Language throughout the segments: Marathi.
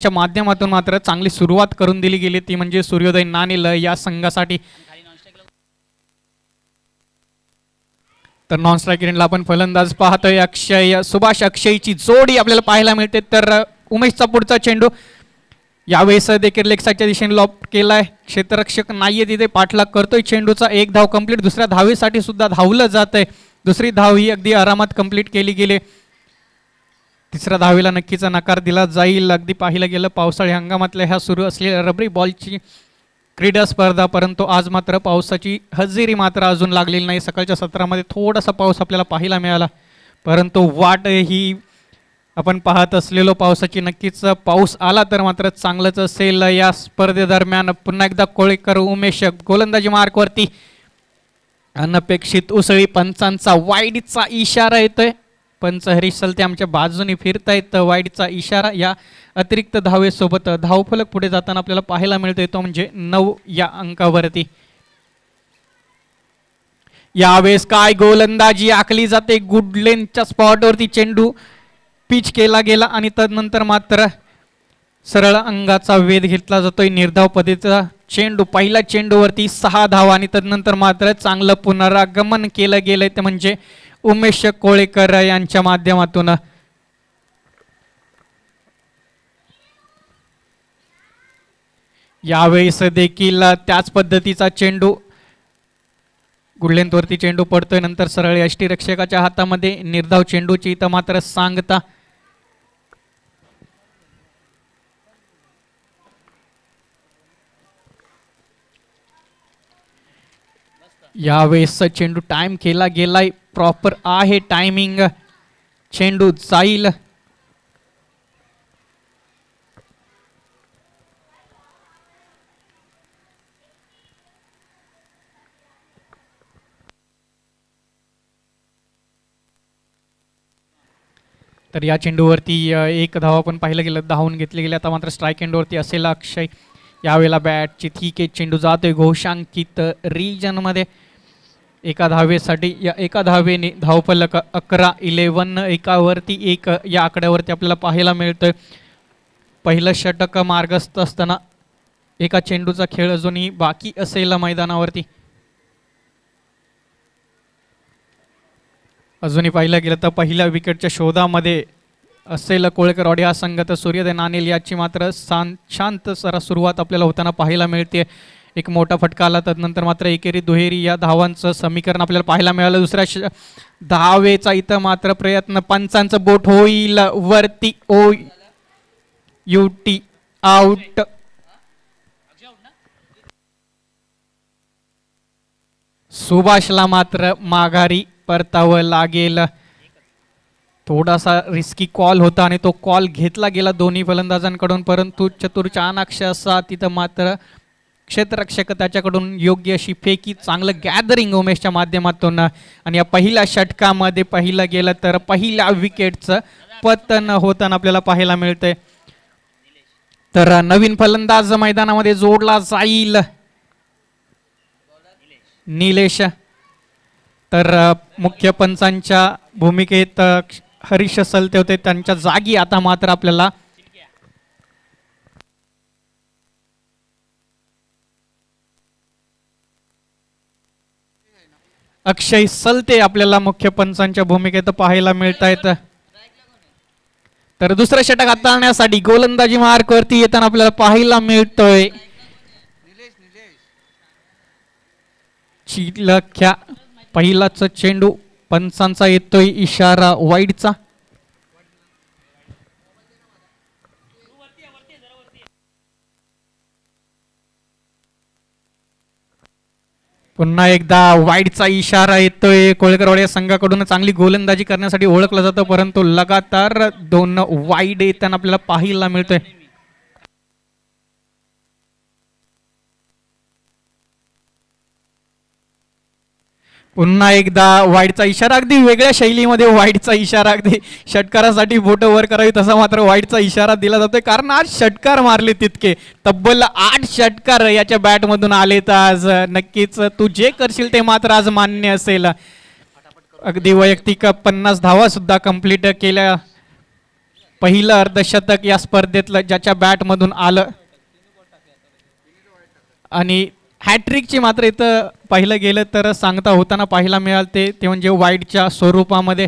च्या माध्यमातून मात्र चांगली सुरुवात करून दिली गेली ती म्हणजे सूर्योदय नाणेल या संघासाठी। तर नॉन स्ट्राइक एंडला आपण फलंदाज पाहतोय अक्षय सुभाष अक्षयची जोडी आपल्याला पाहायला मिळते। तर उमेशचा पुढचा चेंडू यावेळेस देखील लेग साइडच्या दिशेने लॉप केलाय, क्षेत्ररक्षक नाहीये तिथे, पाठलाग करतोय चेंडूचा। एक धाव कंप्लीट, दुसऱ्या धावेसाठी सुद्धा धावलं जातंय, दुसरी धाव ही अगदी आरामात कंप्लीट केली गेली। तिसऱ्या धावेला नक्कीच नकार दिला जाईल। अगदी पाहिलं गेलं पावसाळी हंगामातल्या ह्या सुरू असलेल्या रबरी बॉलची क्रीडा स्पर्धा, परंतु आज मात्र पावसाची हजेरी मात्र अजून लागलेली नाही। सकाळच्या सत्रामध्ये थोडासा पाऊस आपल्याला पाहायला मिळाला, परंतु वाट ही आपण पाहत असलेलो पावसाची नक्कीच पाऊस आला तर मात्र चांगलंच असेल। या स्पर्धेदरम्यान पुन्हा एकदा कोळेकर उमेश गोलंदाजी मार्कवरती, अनपेक्षित उसळी, पंचांचा वाईडचा इशारा येतोय। पंच हरीश सलते आमच्या बाजूने फिरतायत, वाईडचा इशारा। या अतिरिक्त धावेसोबत धावफलक पुढे जाताना आपल्याला पाहायला मिळतोय तो म्हणजे 9 या अंकावरती। यावेळेस काय गोलंदाजी आखली जाते, गुडलेनच्या स्पॉटवरती चेंडू पिच केला गेला आणि तदनंतर मात्र सरळ अंगाचा वेध घेतला जातोय। निर्धाव पद्धतीचा चेंडू, पहिल्या चेंडूवरती 6 धावा आणि तदनंतर मात्र चांगलं पुनरागमन केलं गेलंय ते म्हणजे उमेश कोळेकर यांच्या माध्यमातून। यावेळेस देखील त्याच पद्धतीचा चेंडू गुडलेंथवरती चेंडू पडतोय, नंतर सरळ यष्टीरक्षकाच्या हातामध्ये। निर्धाव चेंडूची इथं मात्र सांगता यावेळेस चेंडू टाइम केला गेलाय, प्रॉपर आहे टायमिंग, चेंडू जाईल। तर या चेंडूवरती एक धाव आपण पाहिलं गेलं, धावून घेतले गेले। आता मात्र स्ट्राइक एंडवरती असेल अक्षय, यावेळेला बॅटची ठीक आहे, चेंडू जातोय घोषांकित रीजन मध्ये। एका धावेसाठी या एका धावेने धावफलक 11 एकावरती 1 या आकड्यावरती आपल्याला पाहायला मिळतोय। पहिलं षटक मार्गस्थ असताना एका चेंडूचा खेळ अजूनही बाकी असेल मैदानावरती। अजूनही पाहिलं गेलं तर पहिल्या विकेटच्या शोधामध्ये असेल कोळेकरवाडी हा संघ, तर सूर्योदय नाणेल याची मात्र शांत सरा सुरुवात आपल्याला होताना पाहायला मिळते। एक मोठा फटका आला, तदनंतर मात्र एकेरी दुहेरी या धावांचं समीकरण आपल्याला पाहायला मिळालं। दुसऱ्या धावेचा इथं मात्र प्रयत्न, पंचांचं बोट होईल वरती, ओ युटी आउट। सुभाषला मात्र माघारी परतावं लागेल। थोडासा रिस्की कॉल होता आणि तो कॉल घेतला गेला दोन्ही फलंदाजांकडून, परंतु चतुर चाणाक्ष असा तिथं मात्र क्षेत्ररक्षक त्याच्याकडून योग्य अशी फेकी, चांगलं गॅदरिंग उमेशच्या माध्यमातून। आणि या पहिल्या षटकामध्ये पाहिलं गेलं तर पहिल्या विकेटचं पतन होताना आपल्याला पाहायला मिळतंय। तर नवीन फलंदाज मैदानामध्ये जोडला जाईल निलेश। तर मुख्य पंचांच्या भूमिकेत हरीश सलते होते, त्यांच्या जागी आता मात्र आपल्याला अक्षय सलते आपल्याला मुख्य पंचांच्या भूमिकेत पाहायला मिळत आहेत। तर दुसरं षटक हाताळण्यासाठी गोलंदाजी मार्कवरती येताना आपल्याला पाहायला मिळतोय चिलख्या। पहिलाच चेंडू, पंचांचा येतोय इशारा वाईडचा। पुन्हा एकदा वाईडचा इशारा येतोय। कोळेकरवाडी संघाकडून चांगली गोलंदाजी करण्यासाठी ओळखलं जातं, परंतु लगातार 2 वाईड येताना आपल्याला पाहायला मिळतोय। पुन्हा एकदा वाईडचा इशारा, अगदी वेगळ्या शैलीमध्ये वाईडचा इशारा, अगदी षटकारासाठी बोट वर करावी तसा मात्र वाईडचा इशारा दिला जातोय, कारण आज षटकार मारले तितके, तब्बल 8 षटकार याच्या बॅटमधून आले। तर आज नक्कीच तू जे करशील ते मात्र आज मान्य असेल। अगदी वैयक्तिक 50 धावा सुद्धा कंप्लीट केल्या पहिलं अर्धशतक या स्पर्धेतलं ज्याच्या बॅटमधून आलं आणि हॅट्रिकची मात्र इथं पाहिलं गेलं तर सांगता होताना पाहायला मिळालं ते म्हणजे वाईडच्या स्वरूपामध्ये.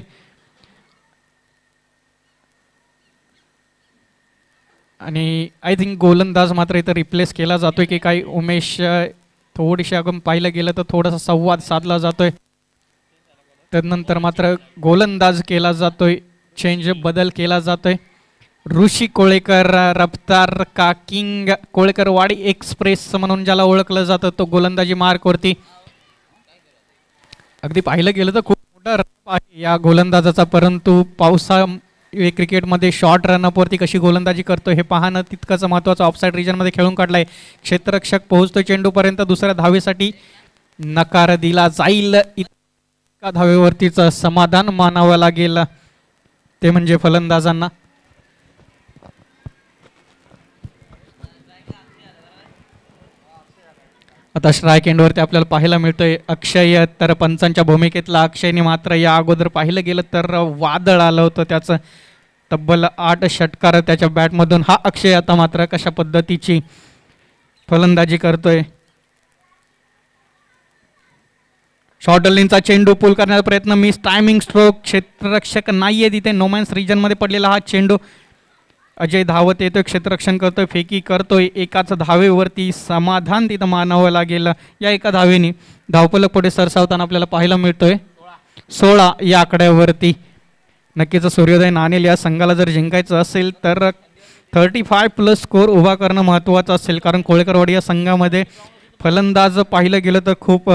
आणि आय थिंक गोलंदाज मात्र इथं रिप्लेस केला जातोय की काही उमेश थोडीशी अगं पाहिलं गेलं तर थोडासा संवाद साधला जातोय. त्यानंतर मात्र गोलंदाज केला जातोय, चेंज बदल केला जातोय. ऋषी कोळेकर रफ्तार का किंग कोळेकरवाडी एक्सप्रेस म्हणून ज्याला ओळखलं जातं तो गोलंदाजी मार्कवरती. अगदी पाहिलं गेलं तर खूप मोठा रन आहे या गोलंदाजाचा, परंतु पावसा क्रिकेटमध्ये शॉर्ट रनअपवरती कशी गोलंदाजी करतो हे पाहणं तितकंच महत्त्वाचं. ऑफसाईड रिजनमध्ये खेळून काढलाय, क्षेत्ररक्षक पोहोचतो चेंडूपर्यंत, दुसऱ्या धावेसाठी नकार दिला जाईल. एका धावेवरतीच समाधान मानावं लागेल ते म्हणजे फलंदाजांना. आता स्ट्राईक एंडवरती आपल्याला पाहायला मिळतोय अक्षय, तर पंचांच्या भूमिकेतला अक्षयने मात्र या अगोदर पाहिलं गेलं तर वादळ आलं होतं त्याचं. तब्बल 8 षटकार त्याच्या बॅटमधून. हा अक्षय आता मात्र कशा पद्धतीची फलंदाजी करतोय. शॉर्टलिनचा चेंडू पूल करण्याचा प्रयत्न, मिस टायमिंग स्ट्रोक, क्षेत्ररक्षक नाहीये तिथे, नोमॅन्स रिजनमध्ये पडलेला हा चेंडू. अजय धावत येतोय, क्षेत्ररक्षण करतोय, फेकी करतोय, एकाच धावेवरती समाधान तिथं मानावं लागेल. या एका धावेने धावफलक पुढे सरसावताना आपल्याला पाहायला मिळतोय 16 या आकड्यावरती. नक्कीच सूर्योदय नाणेल या संघाला जर जिंकायचं असेल तर 35+ स्कोर उभा करणं महत्त्वाचं असेल, कारण कोळेकरवाडी या संघामध्ये फलंदाज पाहिलं गेलं तर खूप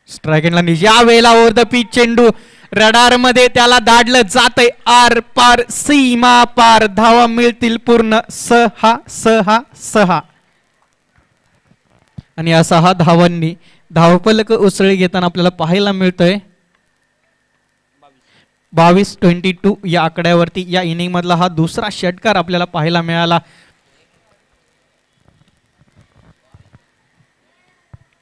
स्ट्रायकेंडला या वेळेला ओव्हर द पिच चेंडू रडार मध्ये त्याला दाडलं जातंय, आर पार सीमा पार, धावा मिळतील पूर्ण 6 आणि या 6 धावांनी धावफलक उसळी घेताना आपल्याला पाहायला मिळतोय 22-22 या आकड्यावरती. या इनिंग मधला हा दुसरा षटकार आपल्याला पाहायला मिळाला.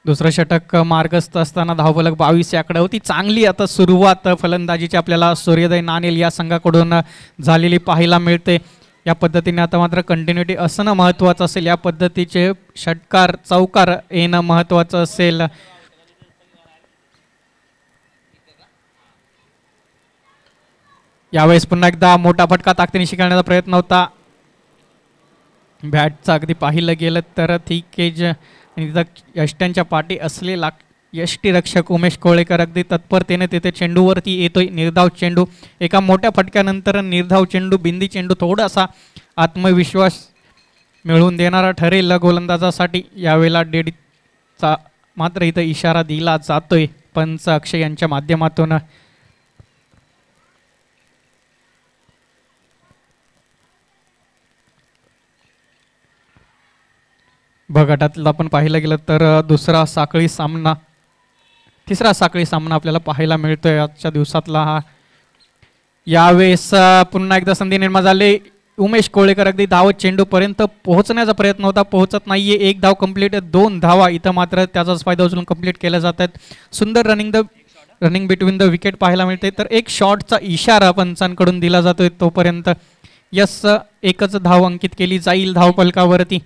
दुसरं षटक मार्गस्थ असताना धावफलक 22 या आकड्यावरती. चांगली आता सुरुवात फलंदाजीची आपल्याला सूर्योदय नाणेल या संघाकडून झालेली पाहायला मिळते. या पद्धतीने आता मात्र कंटिन्युटी असणं महत्त्वाचं असेल, या पद्धतीचे षटकार चौकार येणं महत्त्वाचं असेल. यावेळेस पुन्हा एकदा मोठा फटका ताकदीने शिकवण्याचा प्रयत्न होता. बॅटचा अगदी पाहिलं गेलं तर थिकेज आणि तिथं यष्ट्यांच्या पाठी असलेला यष्टीरक्षक उमेश कोळेकर अगदी तत्परतेने तिथे चेंडूवरती येतोय. निर्धाव चेंडू, एका मोठ्या फटक्यानंतर निर्धाव चेंडू, बिंदी चेंडू थोडासा आत्मविश्वास मिळवून देणारा ठरेल गोलंदाजासाठी. यावेळेला डेडचा मात्र इथं इशारा दिला जातोय पंच अक्षय यांच्या माध्यमातून. ब गटातला आपण पाहिलं गेलं तर तिसरा साखळी सामना आपल्याला पाहायला मिळतोय आजच्या दिवसातला हा. यावेळेस पुन्हा एकदा संधी निर्माण झाली. उमेश कोळेकर अगदी धावत चेंडूपर्यंत पोहोचण्याचा प्रयत्न होता, पोहोचत नाहीये. 1 धाव कंप्लीट, 2 धावा इथं मात्र त्याचाच फायदा उचलून कंप्लीट केल्या जातात. सुंदर रनिंग बिटवीन द विकेट पाहायला मिळते. तर एक शॉटचा इशारा पंचांकडून दिला जातोय तोपर्यंत. यस, एकच धाव अंकित केली जाईल धावफलकावरती.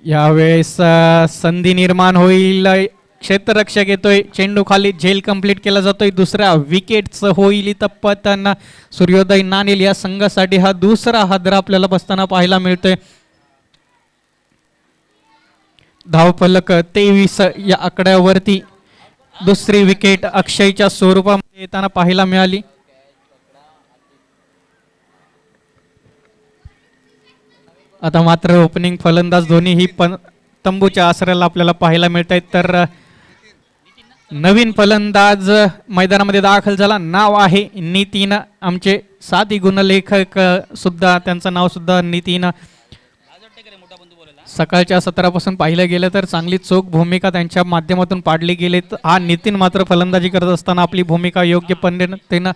यावेळेस संधी निर्माण होईल. क्षेत्ररक्षक येतोय, चेंडू खाली, झेल कंप्लीट केला जातोय. दुसऱ्या विकेटचं होईल इथं पतन. सूर्योदय नाणेल या संघासाठी हा दुसरा हादरा आपल्याला बसताना पाहायला मिळतोय. धावफलक 23 या आकड्यावरती. दुसरी विकेट अक्षयच्या स्वरूपामध्ये येताना पाहायला मिळाली. आता मात्र ओपनिंग फलंदाज दोन्ही पण तंबूच्या आसऱ्याला आपल्याला पाहायला मिळत आहेत. तर नवीन फलंदाज मैदानामध्ये दाखल झाला. नाव आहे नितीन. आमचे साथी गुणलेखक सुद्धा, त्यांचं नाव सुद्धा नितीन. सकाळच्या सत्रापासून पाहिलं गेलं तर चांगली चोख भूमिका त्यांच्या माध्यमातून पाडली गेली. हा नितीन मात्र फलंदाजी करत असताना आपली भूमिका योग्य पद्धतीनं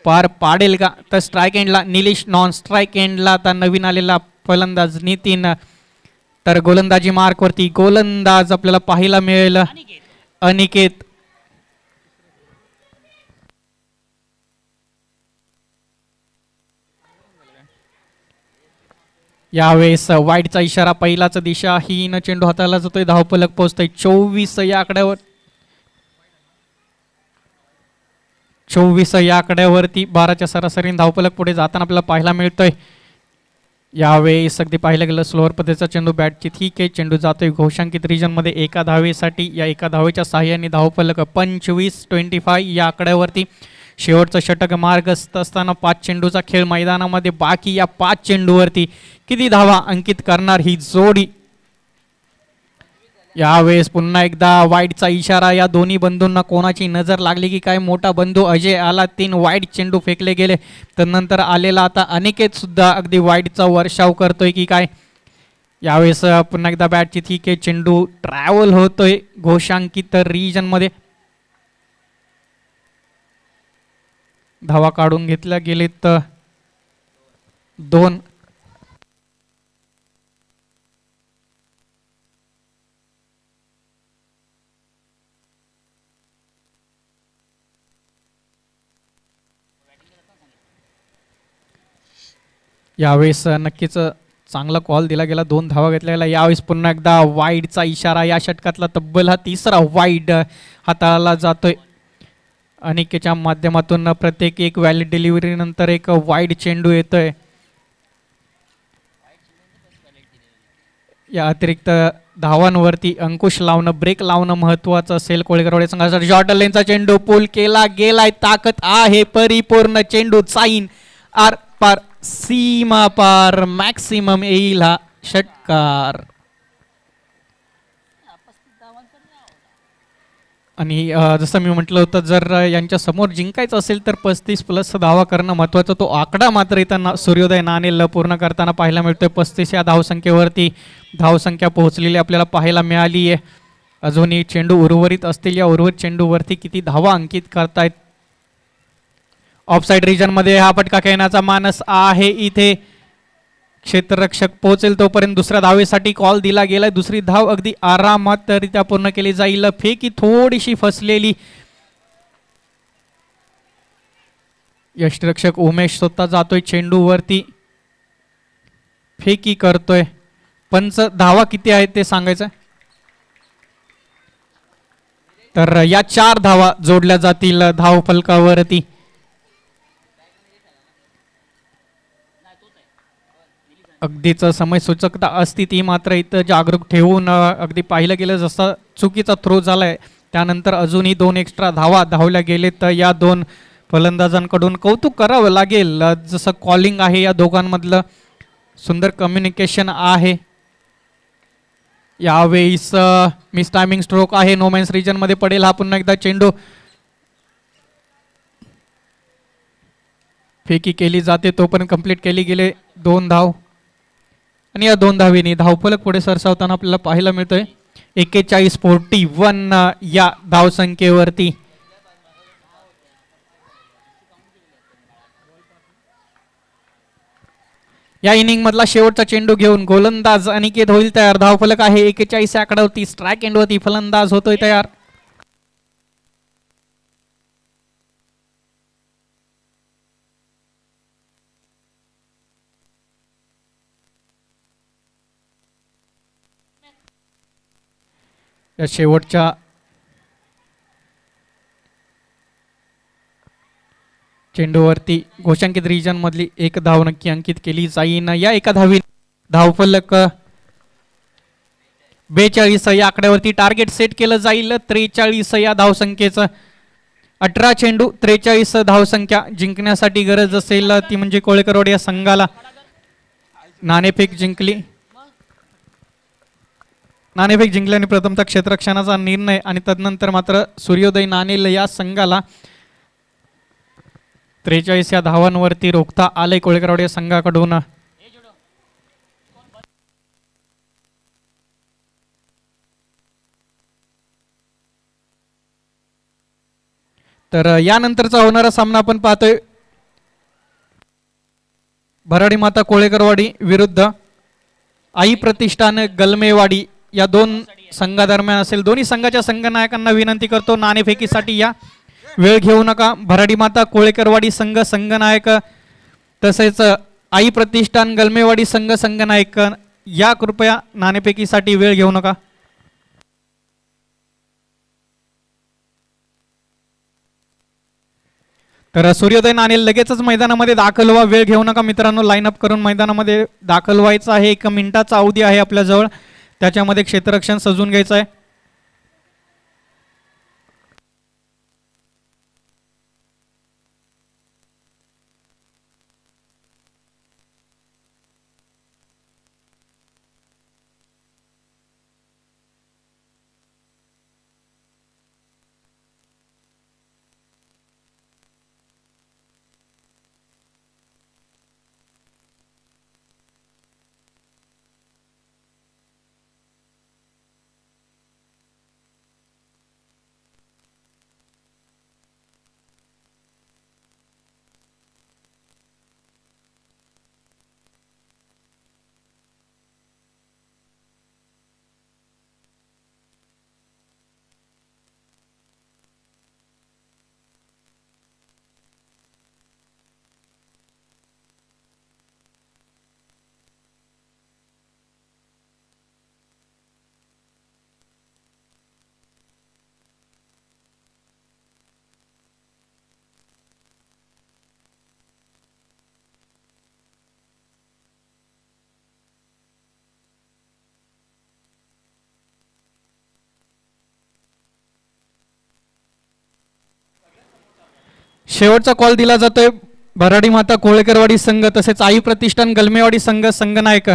पार पाडेल का? तर स्ट्राईक एंडला निलेश, नॉन स्ट्राईक एंडला आता नवीन आलेला फलंदाज नितीन. तर गोलंदाजी मार्कवरती गोलंदाज आपल्याला पाहायला मिळेल अनिकेत. यावेळेस वाईडचा इशारा, पहिलाच दिशाहीन चेंडू हाताला जातोय. धावफलक पोहोचतोय 24 या आकड्यावर. 24 या आकड्यावरती 12च्या सरासरीने धावफलक पुढे जाताना आपल्याला पाहायला मिळतोय. यावेळेस अगदी पाहिलं गेलं स्लोअर पद्धतीचा चेंडू बॅटची ठीक आहे. चेंडू जातोय घोषांकित रिजनमध्ये एका धावेसाठी. या एका धावेच्या सहाय्याने धावफलक 25 या आकड्यावरती. शेवटचं षटक मार्गस्थ असताना 5 चेंडूचा खेळ मैदानामध्ये बाकी. या 5 चेंडूवरती किती धावा अंकित करणार ही जोडी? यावेळेस पुन्हा एकदा वाईडचा इशारा. या दोन्ही बंधूंना कोणाची नजर लागली की काय? मोठा बंधू अजय आला. 3 वाईड चेंडू फेकले गेले. तर नंतर आलेला आता अनिकेत सुद्धा अगदी वाईडचा वर्षाव करतोय की काय? यावेळेस पुन्हा एकदा बॅटची ठीक आहे. चेंडू ट्रॅव्हल होतोय घोषांकित रिजन मध्ये. धावा काढून घेतल्या गेलेत 2. यावेळेस नक्कीच चांगला कॉल दिला गेला. 2 धावा घेतल्या गेल्या. यावेळेस पुन्हा एकदा वाईडचा इशारा. या षटकातला तब्बल हा 3रा वाईड हाताळला जातोय. अनिकेतच्या माध्यमातून प्रत्येक एक व्हॅलिड डिलिव्हरी नंतर एक वाईड चेंडू येतोय. या अतिरिक्त धावांवरती अंकुश लावणं, ब्रेक लावणं महत्वाचं असेल. कोळीकरवाडी संघासाठी शॉर्ट लेनचा चेंडू पूल केला गेलाय. ताकद आहे परिपूर्ण. चेंडू चाईन आर पार, सीमा पार, मॅक्सिमम येईल हा षटकार. आणि जसं मी म्हटलं होतं, जर यांच्या समोर जिंकायचं असेल तर 35+ धावा करणं महत्त्वाचं. तो आकडा मात्र इथं सूर्योदय नाणेल पूर्ण करताना पाहायला मिळतोय. 35 या धावसंख्येवरती धावसंख्या पोहोचलेली आपल्याला पाहायला मिळाली आहे. अजूनही चेंडू उर्वरित असतील. या उर्वरित चेंडूवरती किती धावा अंकित करतायत? ऑफसाईड रिजनमध्ये हा फटका खेळण्याचा मानस आहे. इथे क्षेत्ररक्षक पोहोचेल तोपर्यंत दुसऱ्या धावेसाठी कॉल दिला गेलाय. दुसरी धाव अगदी आरामात रित्या पूर्ण केली जाईल. फेकी थोडीशी फसलेली. यष्टिरक्षक उमेश स्वतः जातोय चेंडूवरती, फेकी करतोय. पंच धावा किती आहेत ते सांगायचं. तर या 4 धावा जोडल्या जातील धाव फलकावरती. अगदीच समय सूचकता असती ती मात्र इथं जागरूक ठेवून अगदी पाहिलं गेलं जसं चुकीचा थ्रो झालाय त्यानंतर अजूनही 2 एक्स्ट्रा धावा धावल्या गेले. तर या 2 फलंदाजांकडून कौतुक करावं लागेल. जसं कॉलिंग आहे या दोघांमधलं, सुंदर कम्युनिकेशन आहे. यावेळेस मिस टायमिंग स्ट्रोक आहे. नो मॅन्स रिजन मध्ये पडेल हा पुन्हा एकदा चेंडू. फेकी केली जाते तोपर्यंत कंप्लीट केली गेले 2 धाव. आणि या 2 धावेने धावफलक पुढे सरसावताना आपल्याला पाहायला मिळतोय 41-41 या धावसंख्येवरती. या इनिंग मधला शेवटचा चेंडू घेऊन गोलंदाज अनिकेत होईल तयार. धावफलक आहे 41 आकड्यावरती. स्ट्राईक एंडवरती फलंदाज होतोय तयार. या शेवटच्या चेंडूवरती घोषांकित रिजन मधली 1 धाव नक्की अंकित केली जाईन. या एका धावी धावफलक 42 या आकड्यावरती टार्गेट सेट केलं जाईल. 43 या धावसंख्येचं. 18 चेंडू 43 धावसंख्या जिंकण्यासाठी गरज असेल ती म्हणजे कोळेकरवाडी या संघाला नाणेफेक जिंकली नाणेफेक जिंकल्याने प्रथमतः क्षेत्ररक्षणाचा निर्णय आणि तदनंतर मात्र सूर्योदय नाणेल या संघाला 43 या धावांवरती रोखता आले कोळेकरवाडी संघाकडून. तर यानंतरचा होणारा सामना आपण पाहतोय भराडी माता कोळेकरवाडी विरुद्ध आई प्रतिष्ठान गलमेवाडी या दोन संघादरम्यान असेल. दोन्ही संघाच्या संघनायकांना विनंती करतो नाणेफेकीसाठी या, वेळ घेऊ नका. भराडी माता कोळेकरवाडी संघ संघनायक तसेच आई प्रतिष्ठान गलमेवाडी संघ संघनायक या कृपया नाणेफेकीसाठी वेळ घेऊ नका. तर सूर्योदय नाणेल लगेचच मैदानामध्ये दाखल व्हा, वेळ घेऊ नका मित्रांनो. लाईनअप करून मैदानामध्ये दाखल व्हायचं आहे. 1 मिनिटाचा अवधी आहे आपल्याजवळ, त्याच्यामध्ये क्षेत्ररक्षण सजून घ्यायचं आहे. शेवटचा कॉल दिला जातोय. भराडी माता कोळेकरवाडी संघ तसेच आई प्रतिष्ठान गलमेवाडी संघ संघनायक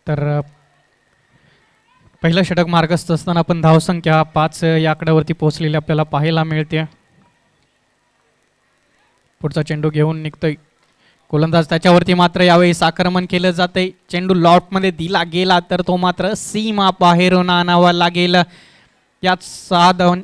तर पहिलं षटक मार्गस्थ असताना पण धावसंख्या 5 या आकड्यावरती पोहोचलेली आपल्याला पाहायला मिळते. पुढचा चेंडू घेऊन निघतोय गोलंदाज, त्याच्यावरती मात्र यावेळेस आक्रमण केलं जातंय. चेंडू लॉटमध्ये दिला गेला तर तो मात्र सीमा बाहेरून आणावा लागेल. यात 6 धावा.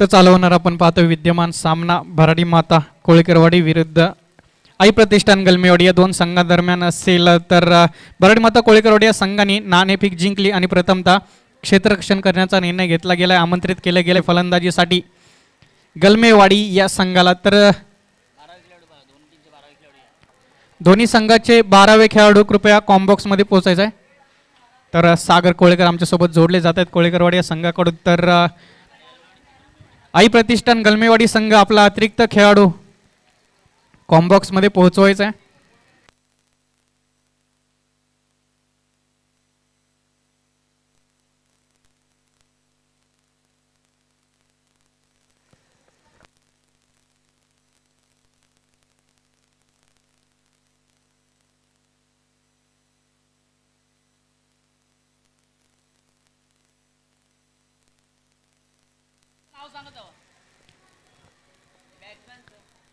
तर चालवणार आपण पाहतो विद्यमान सामना भराडी माता कोळेकरवाडी विरुद्ध आई प्रतिष्ठान गलमेवाडी या दोन संघादरम्यान असेल. तर भराडी माता कोळेकरवाडी या संघाने नाणेफेक जिंकली आणि प्रथमतः क्षेत्ररक्षण करण्याचा निर्णय घेतला गेला. आमंत्रित केले गेले फलंदाजीसाठी गलमेवाडी या संघाला. तर दोन्ही संघाचे 12वे खेळाडू कृपया कॉम्बॉक्समध्ये पोहोचायचं आहे. तर सागर कोळेकर आमच्यासोबत जोडले जात आहेत कोळेकरवाडी या संघाकडून. तर आई प्रतिष्ठान गलमेवाडी संघ आपला अतिरिक्त खेळाडू कॉम्बॉक्समध्ये पोहोचवायचा आहे.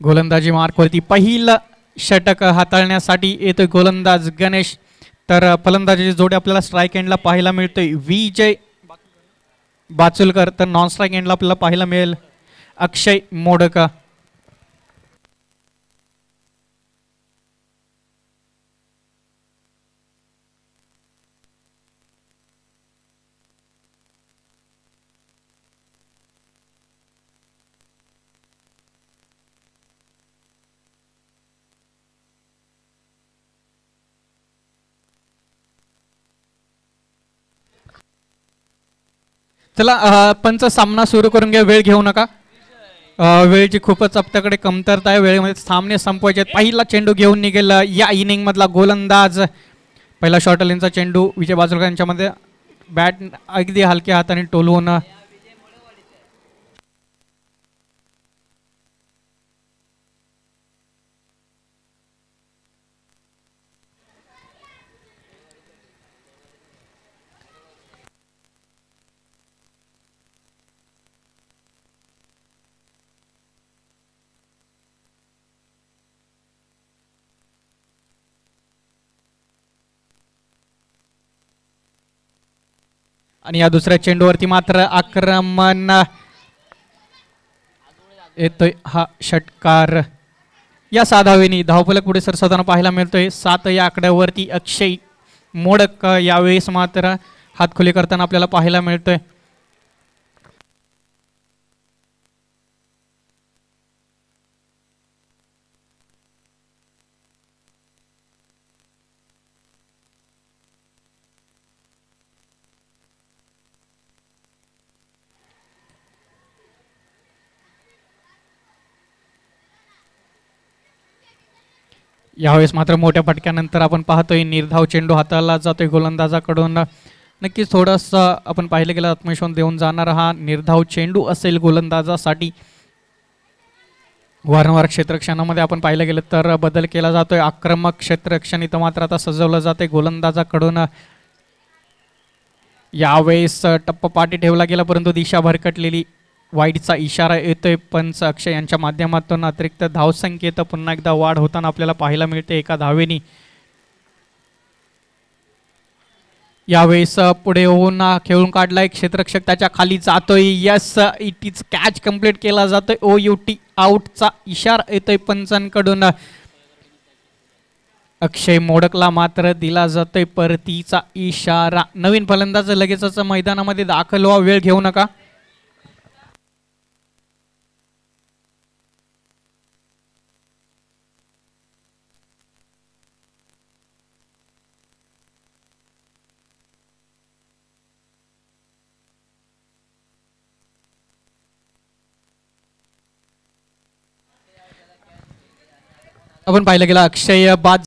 गोलंदाजी मार्कवरती पहिलं षटक हाताळण्यासाठी येतोय गोलंदाज गणेश. तर फलंदाजीची जोडी आपल्याला स्ट्राईक एंडला पाहायला मिळतोय विजय बाचुलकर. तर नॉन स्ट्राईक एंडला आपल्याला पाहायला मिळेल अक्षय मोडका. चला पंच सामना सुरू करून घ्या. वेळ घेऊ नका. वेळेची खूपच आपल्याकडे कमतरता आहे. वेळेमध्ये सामने संपवायचे. पहिला चेंडू घेऊन निघेल या इनिंग मधला गोलंदाज. पहिला शॉर्ट लेनचा चेंडू विजय बाजूलकर यांच्यामध्ये बॅट अगदी हलक्या हाताने टोलवून आणि या दुसऱ्या चेंडूवरती मात्र आक्रमण येतोय हा षटकार. या साधावेनी धावफलक पुढे सरसावताना पाहायला मिळतोय. 7 या आकड्यावरती अक्षय मोडक यावेळेस मात्र हातखोली करताना आपल्याला पाहायला मिळतोय. यावेळेस मात्र मोठ्या फटक्यानंतर आपण पाहतोय निर्धाव चेंडू हाताला जातोय गोलंदाजाकडून. नक्कीच थोडंसं आपण पाहिलं गेलं आत्मविश्वास देऊन जाणारा हा निर्धाव चेंडू असेल गोलंदाजासाठी. वारंवार क्षेत्ररक्षणामध्ये आपण पाहिलं गेलं तर बदल केला जातोय. आक्रमक क्षेत्ररक्षण इथं मात्र आता सजवलं जातंय गोलंदाजाकडून. यावेळेस टप्पा पाठी ठेवला गेला परंतु दिशा भरकटलेली. वाईटचा इशारा येतोय. पंच अक्षय यांच्या माध्यमातून अतिरिक्त धावसंख्येत पुन्हा एकदा वाढ होताना आपल्याला पाहायला मिळते एका धावेनी. यावेळेस पुढे होऊन खेळून काढलाय क्षेत्ररक्षक त्याच्या खाली जातोय. Yes it is catch complete केला जातोय. OUT आउटचा इशारा येतोय पंचांकडून. अक्षय मोडकला मात्र दिला जातोय परतीचा इशारा. नवीन फलंदाज लगेचच मैदानामध्ये दाखल व्हा. वेळ घेऊ नका. आपण पाहिलं गेलं अक्षय बाद